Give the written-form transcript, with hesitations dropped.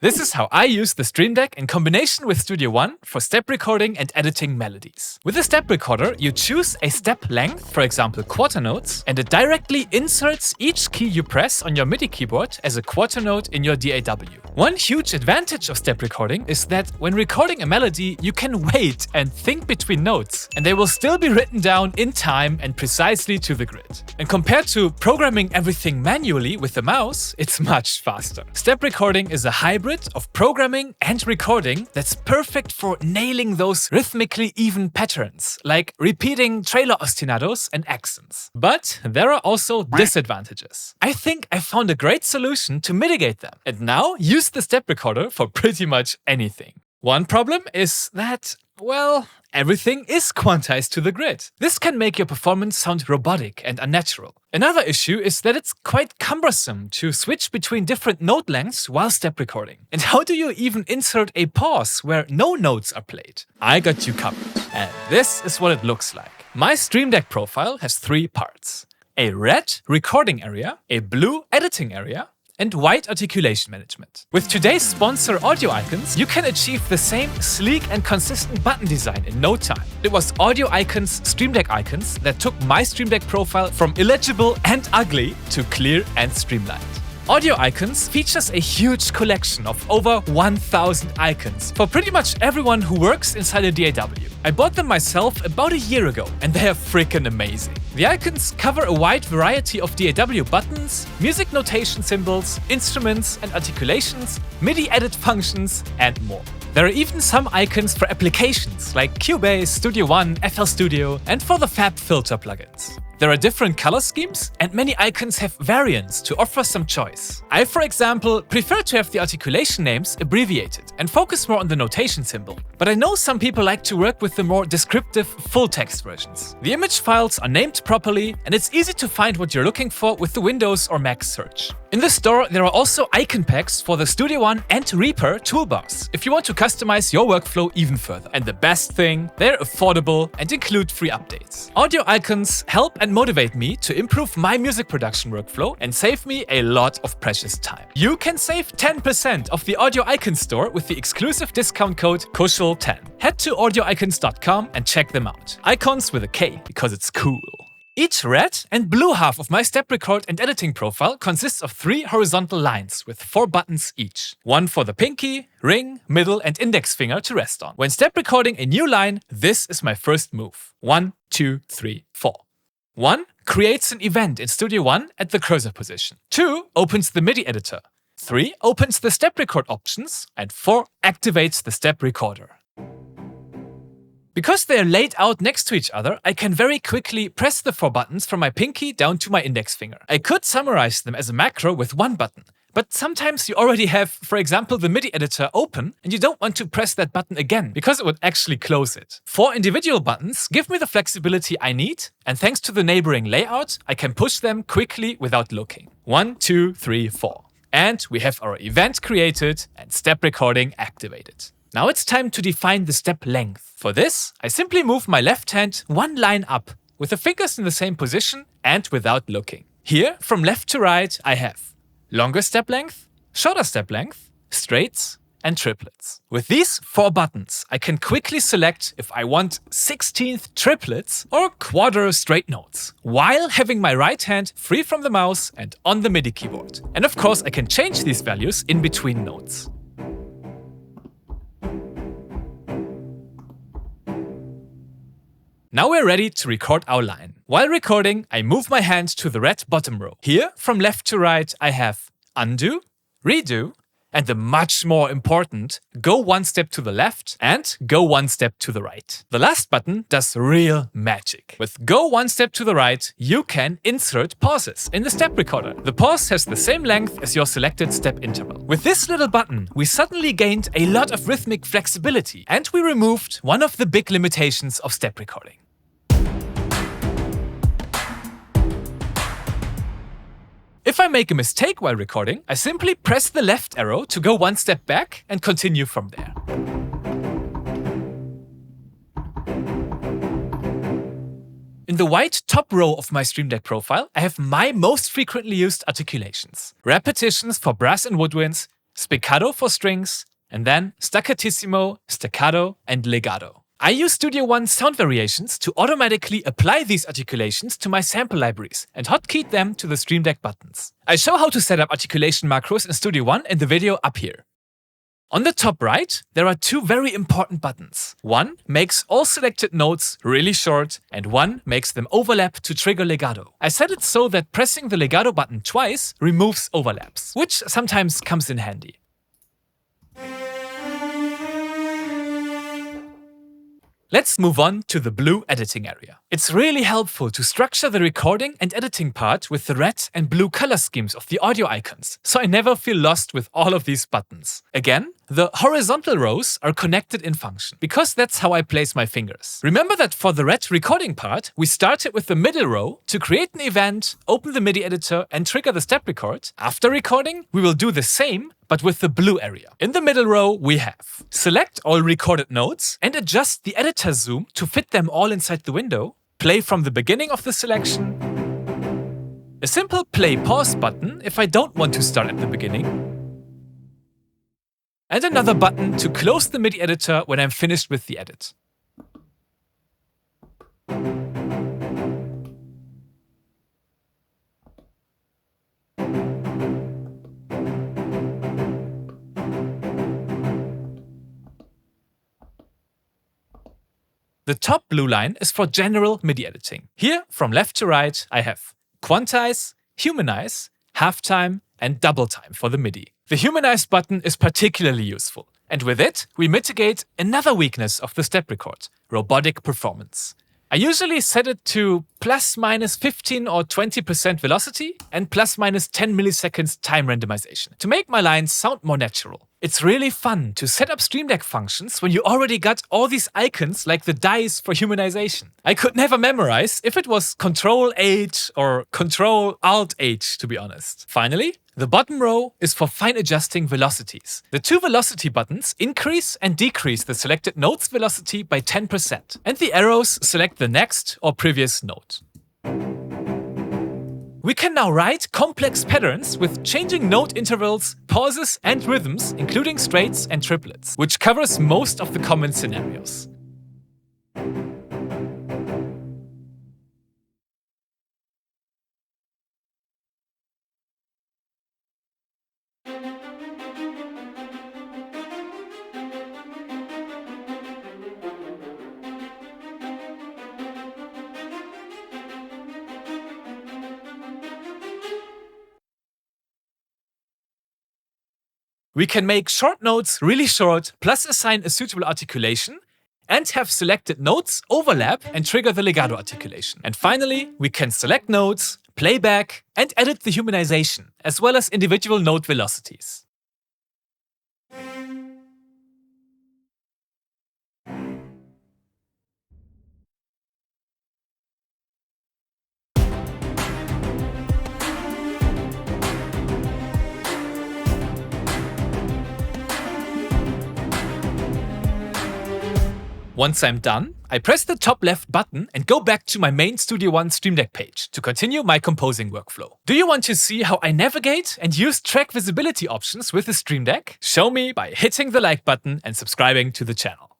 This is how I use the Stream Deck in combination with Studio One for step recording and editing melodies. With a step recorder, you choose a step length, for example quarter notes, and it directly inserts each key you press on your MIDI keyboard as a quarter note in your DAW. One huge advantage of step recording is that when recording a melody, you can wait and think between notes, and they will still be written down in time and precisely to the grid. And compared to programming everything manually with the mouse, it's much faster. Step recording is a hybrid of programming and recording that's perfect for nailing those rhythmically even patterns, like repeating trailer ostinatos and accents. But there are also disadvantages. I think I found a great solution to mitigate them, and now use the step recorder for pretty much anything. One problem is that, well, everything is quantized to the grid. This can make your performance sound robotic and unnatural. Another issue is that it's quite cumbersome to switch between different note lengths while step recording. And how do you even insert a pause where no notes are played? I got you covered. And this is what it looks like. My Stream Deck profile has 3 parts: a red recording area, a blue editing area, and white articulation management. With today's sponsor Audio Icons, you can achieve the same sleek and consistent button design in no time. It was Audio Icons Stream Deck icons that took my Stream Deck profile from illegible and ugly to clear and streamlined. Audio Icons features a huge collection of over 1,000 icons for pretty much everyone who works inside a DAW. I bought them myself about a year ago, and they are freaking amazing. The icons cover a wide variety of DAW buttons, music notation symbols, instruments and articulations, MIDI edit functions, and more. There are even some icons for applications like Cubase, Studio One, FL Studio, and for the Fab Filter plugins. There are different color schemes, and many icons have variants to offer some choice. I, for example, prefer to have the articulation names abbreviated and focus more on the notation symbol. But I know some people like to work with the more descriptive full-text versions. The image files are named properly, and it's easy to find what you're looking for with the Windows or Mac search. In the store, there are also icon packs for the Studio One and Reaper toolbars if you want to customize your workflow even further. And the best thing, they're affordable and include free updates. Audio Icons help and motivate me to improve my music production workflow and save me a lot of precious time. You can save 10% of the Audio Icons store with the exclusive discount code KUSCHEL10. Head to audioicons.com and check them out. Icons with a K, because it's cool. Each red and blue half of my step record and editing profile consists of 3 horizontal lines with 4 buttons each. One for the pinky, ring, middle and index finger to rest on. When step recording a new line, this is my first move. 1, 2, 3, 4. 1 creates an event in Studio One at the cursor position. 2 opens the MIDI editor. 3 opens the step record options. And 4 activates the step recorder. Because they are laid out next to each other, I can very quickly press the 4 buttons from my pinky down to my index finger. I could summarize them as a macro with 1 button, but sometimes you already have, for example, the MIDI editor open and you don't want to press that button again because it would actually close it. 4 individual buttons give me the flexibility I need, and thanks to the neighboring layout, I can push them quickly without looking. 1, 2, 3, 4. And we have our event created and step recording activated. Now it's time to define the step length. For this, I simply move my left hand 1 line up, with the fingers in the same position and without looking. Here, from left to right, I have longer step length, shorter step length, straights, and triplets. With these 4 buttons, I can quickly select if I want 16th triplets or quarter straight notes, while having my right hand free from the mouse and on the MIDI keyboard. And of course, I can change these values in between notes. Now we're ready to record our line. While recording, I move my hand to the red bottom row. Here, from left to right, I have undo, redo, and the much more important, go 1 step to the left and go 1 step to the right. The last button does real magic. With go 1 step to the right, you can insert pauses in the step recorder. The pause has the same length as your selected step interval. With this little button, we suddenly gained a lot of rhythmic flexibility, and we removed one of the big limitations of step recording. If I make a mistake while recording, I simply press the left arrow to go 1 step back and continue from there. In the white top row of my Stream Deck profile, I have my most frequently used articulations. Repetitions for brass and woodwinds, spiccato for strings, and then staccatissimo, staccato, and legato. I use Studio One's sound variations to automatically apply these articulations to my sample libraries and hotkey them to the Stream Deck buttons. I show how to set up articulation macros in Studio One in the video up here. On the top right, there are two very important buttons. One makes all selected notes really short, and one makes them overlap to trigger legato. I set it so that pressing the legato button twice removes overlaps, which sometimes comes in handy. Let's move on to the blue editing area. It's really helpful to structure the recording and editing part with the red and blue color schemes of the audio icons, so I never feel lost with all of these buttons. Again, the horizontal rows are connected in function, because that's how I place my fingers. Remember that for the red recording part, we started with the middle row to create an event, open the MIDI editor, and trigger the step record. After recording, we will do the same, but with the blue area. In the middle row, we have select all recorded notes and adjust the editor zoom to fit them all inside the window, play from the beginning of the selection, a simple play-pause button if I don't want to start at the beginning, and another button to close the MIDI editor when I'm finished with the edit. The top blue line is for general MIDI editing. Here, from left to right, I have quantize, humanize, halftime, and double time for the MIDI. The humanize button is particularly useful, and with it, we mitigate another weakness of the step record, robotic performance. I usually set it to plus minus 15 or 20% velocity and plus minus 10 milliseconds time randomization to make my lines sound more natural. It's really fun to set up Stream Deck functions when you already got all these icons like the dice for humanization. I could never memorize if it was Ctrl-H or Ctrl-Alt-H, to be honest. Finally, the bottom row is for fine adjusting velocities. The two velocity buttons increase and decrease the selected note's velocity by 10%, and the arrows select the next or previous note. We can now write complex patterns with changing note intervals, pauses, and rhythms, including straights and triplets, which covers most of the common scenarios. We can make short notes really short, plus assign a suitable articulation, and have selected notes overlap and trigger the legato articulation. And finally, we can select notes, play back, and edit the humanization, as well as individual note velocities. Once I'm done, I press the top left button and go back to my main Studio One Stream Deck page to continue my composing workflow. Do you want to see how I navigate and use track visibility options with the Stream Deck? Show me by hitting the like button and subscribing to the channel.